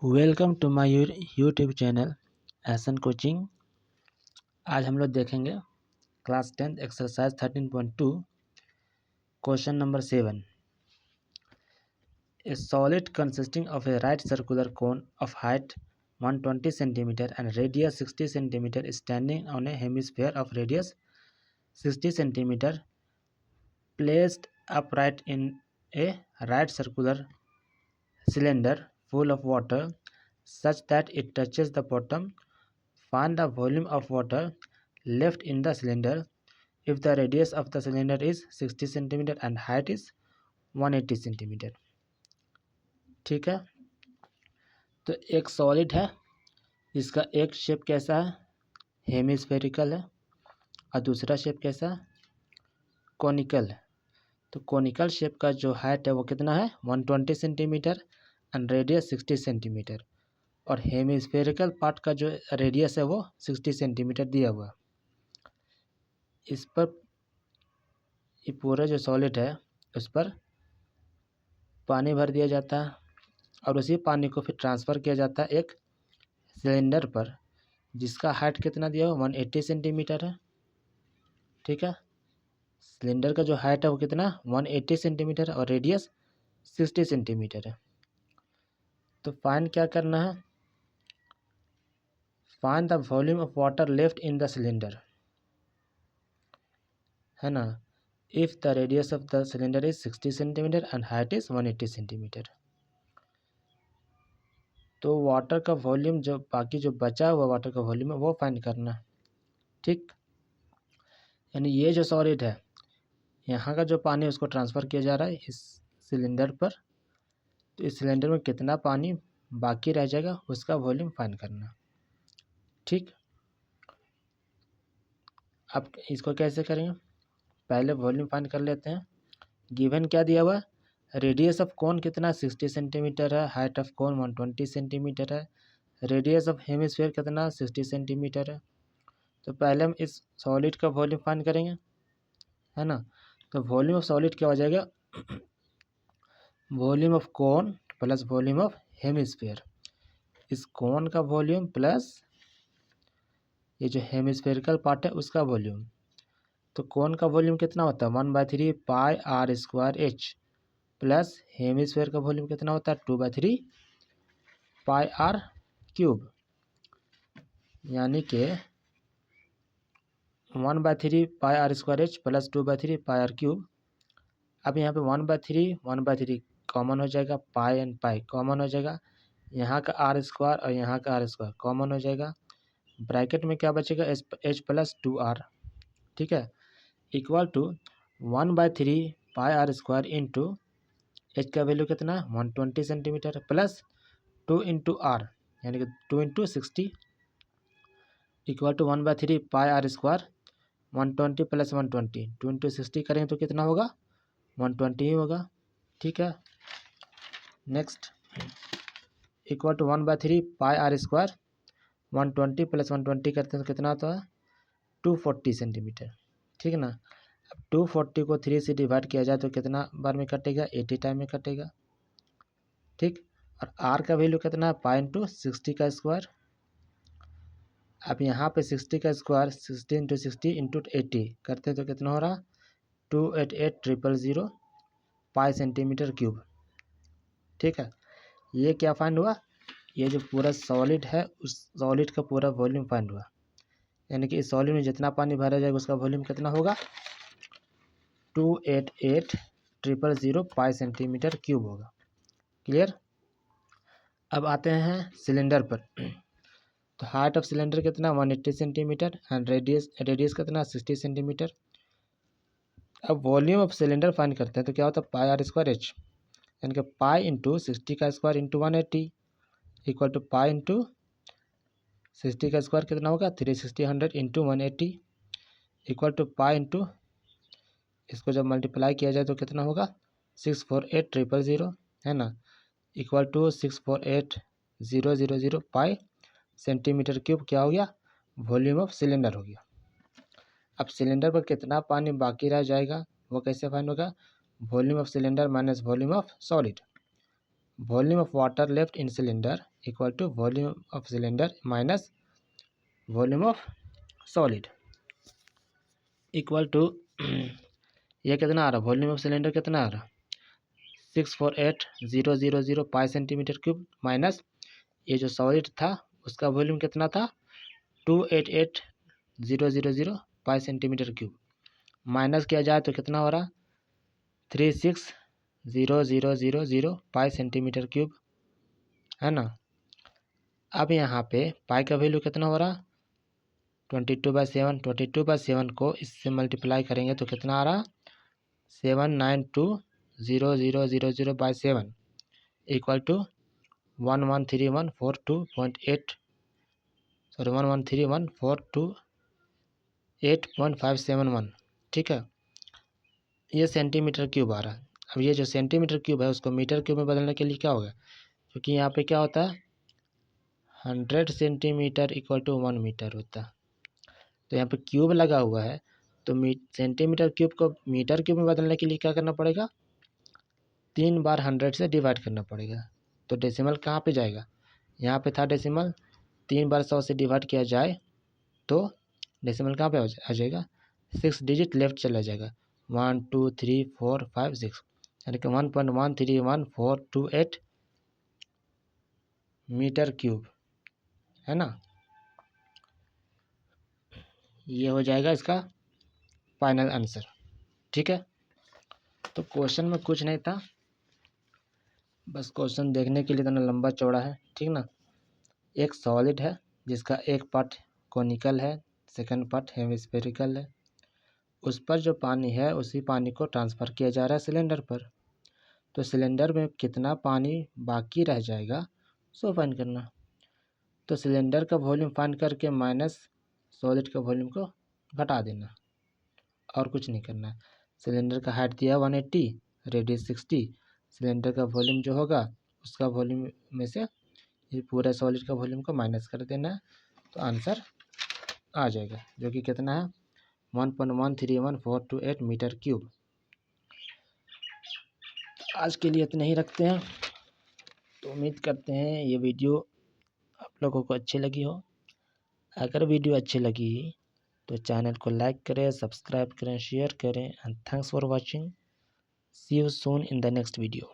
Welcome to my YouTube channel एसन coaching. आज हम लोग देखेंगे class 10 exercise 13.2 question number 7। A solid consisting of a right circular cone of height 120 cm and radius 60 cm standing on a hemisphere of radius 60 cm placed upright in a right circular cylinder full of water such that it touches the bottom. Find the volume of water left in the cylinder if the radius of the cylinder is 60 cm and height is 180 cm। ठीक है, तो एक solid है जिसका एक shape कैसा है, hemispherical है, और दूसरा शेप कैसा है, कॉनिकल है। तो कॉनिकल शेप का जो हाइट है वो कितना है, 120 सेंटीमीटर एंड रेडियस 60 सेंटीमीटर, और हेमिस्फेरिकल पार्ट का जो रेडियस है वो 60 सेंटीमीटर दिया हुआ है। इस पर ये पूरा जो सॉलिड है उस पर पानी भर दिया जाता है और उसी पानी को फिर ट्रांसफ़र किया जाता है एक सिलेंडर पर जिसका हाइट कितना दिया हुआ, 180 सेंटीमीटर है। ठीक है, सिलेंडर का जो हाइट है वो कितना, 180 सेंटीमीटर और रेडियस 60 सेंटीमीटर है। तो फाइंड क्या करना है, find the volume of water left in the cylinder, है ना। If the radius of the cylinder is 60 centimetre and height is 180 centimetre. तो वाटर का वॉल्यूम, जो बाकी जो बचा हुआ वाटर का वॉल्यूम है वो फाइंड करना है। ठीक, यानी ये जो सॉलिड है यहाँ का जो पानी उसको ट्रांसफ़र किया जा रहा है इस सिलेंडर पर, तो इस सिलेंडर में कितना पानी बाकी रह जाएगा उसका वॉल्यूम फाइंड करना। ठीक, अब इसको कैसे करेंगे, पहले वॉल्यूम फाइंड कर लेते हैं। गिवन क्या दिया हुआ है, रेडियस ऑफ कोन कितना 60 सेंटीमीटर है, हाइट ऑफ कोन 120 सेंटीमीटर है, रेडियस ऑफ हेमिस्फीयर कितना 60 सेंटीमीटर है। तो पहले हम इस सॉलिड का वॉल्यूम फाइंड करेंगे, है ना। तो वॉल्यूम ऑफ सॉलिड क्या हो जाएगा, volume of cone plus volume of hemisphere. इस कोन का वॉल्यूम प्लस ये जो हेमिस्फेरिकल पार्ट है उसका वॉल्यूम। तो कोन का वॉल्यूम कितना होता है, 1/3 pi r square h, plus hemisphere का वॉल्यूम कितना होता है, 2/3 पाई आर क्यूब, यानी कि 1/3 pi r square h plus 2/3 pi r cube. अब यहाँ पे 1/3 कॉमन हो जाएगा, पाई एंड पाई कॉमन हो जाएगा, यहाँ का आर स्क्वायर और यहाँ का आर स्क्वायर कॉमन हो जाएगा। ब्रैकेट में क्या बचेगा, एच प्लस 2r। ठीक है, equal to 1/3 pi r square into h का वैल्यू कितना, 120 सेंटीमीटर, प्लस 2 इंटू आर यानी कि 2 into 60 equal to 1/3 pi r square 120 plus 120, 2 into 60 करेंगे तो कितना होगा, 120 ही होगा। ठीक है, next equal to 1/3 pi r square 120 plus 120 करते हैं तो कितना होता है, 240 सेंटीमीटर। ठीक है ना। अब 240 को 3 से डिवाइड किया जाए तो कितना बार में कटेगा, 80 टाइम में कटेगा। ठीक, और आर का वैल्यू कितना है, पाई इंटू 60 का स्क्वायर। अब यहाँ पे 60 का स्क्वायर 60 इंटू 60 इंटू 80 करते तो कितना हो रहा, 288,000 पाई सेंटीमीटर क्यूब। ठीक है, ये क्या फाइंड हुआ, ये जो पूरा सॉलिड है उस सॉलिड का पूरा वॉल्यूम फाइंड हुआ, यानी कि इस सॉलिड में जितना पानी भरा जाएगा उसका वॉल्यूम कितना होगा, 288,000 पाई सेंटीमीटर क्यूब होगा। क्लियर। अब आते हैं सिलेंडर पर। तो हाइट ऑफ सिलेंडर कितना, 180 सेंटीमीटर एंड रेडियस कितना, 60 सेंटीमीटर। अब वॉल्यूम ऑफ सिलेंडर फाइंड करते हैं तो क्या होता है, पाई आर स्क्वायर एच, यानी कि पाई इंटू 60 का square into 180 equal to pi into 60 का स्क्वायर कितना होगा, 360 100 into 180 equal to pi into, इसको जब मल्टीप्लाई किया जाए तो कितना होगा, 648,000, है ना, equal to 648,000 pi centimetre cube क्या हो गया, वॉल्यूम ऑफ सिलेंडर हो गया। अब सिलेंडर पर कितना पानी बाकी रह जाएगा वो कैसे फाइंड होगा, volume of cylinder minus volume of solid. Volume of water left in cylinder equal to volume of cylinder minus volume of solid equal to ये कितना आ रहा, वॉल्यूम ऑफ सिलेंडर कितना आ रहा 648,000 पाई सेंटीमीटर क्यूब माइनस ये जो solid था उसका volume कितना था 288,000 पाई सेंटीमीटर क्यूब माइनस किया जाए तो कितना हो रहा 36,000 पाई सेंटीमीटर क्यूब है ना। अब यहाँ पे पाई का वैल्यू कितना हो रहा 22/7, 22/7 को इससे मल्टीप्लाई करेंगे तो कितना आ रहा 792,000/7 इक्वल टू 113142.8 सॉरी 113142.8.571 ठीक है। ये सेंटीमीटर क्यूब आ रहा है। अब ये जो सेंटीमीटर क्यूब है उसको मीटर क्यूब में बदलने के लिए क्या होगा, क्योंकि यहाँ पे क्या होता है 100 सेंटीमीटर इक्वल टू 1 मीटर होता है, तो यहाँ पे क्यूब लगा हुआ है तो सेंटीमीटर क्यूब को मीटर क्यूब में बदलने के लिए क्या करना पड़ेगा 3 बार 100 से डिवाइड करना पड़ेगा। तो डेसिमल कहाँ पे जाएगा, यहाँ पे था डेसिमल, 3 बार 100 से डिवाइड किया जाए तो डेसिमल कहाँ पे आ जाएगा 6 डिजिट लेफ्ट चला जाएगा 1 2 3 4 5 6 यानी कि 1.131428 मीटर क्यूब है ना। ये हो जाएगा इसका फाइनल आंसर ठीक है। तो क्वेश्चन में कुछ नहीं था, बस क्वेश्चन देखने के लिए इतना लंबा चौड़ा है ठीक ना। एक सॉलिड है जिसका एक पार्ट कोनिकल है, सेकंड पार्ट हेमिस्फेरिकल है, उस पर जो पानी है उसी पानी को ट्रांसफ़र किया जा रहा है सिलेंडर पर। तो सिलेंडर में कितना पानी बाकी रह जाएगा सो फाइंड करना। तो सिलेंडर का वॉल्यूम फाइंड करके माइनस सॉलिड का वॉल्यूम को घटा देना और कुछ नहीं करना है। सिलेंडर का हाइट दिया 180, रेडियस 60, सिलेंडर का वॉल्यूम जो होगा उसका वॉल्यूम में से ये पूरा सॉलिड का वॉल्यूम को माइनस कर देना है तो आंसर आ जाएगा जो कि कितना है 1.131428 मीटर क्यूब। आज के लिए इतना ही रखते हैं। तो उम्मीद करते हैं ये वीडियो आप लोगों को अच्छी लगी हो। अगर वीडियो अच्छी लगी तो चैनल को लाइक करें, सब्सक्राइब करें, शेयर करें and thanks for watching. See you soon in the next video.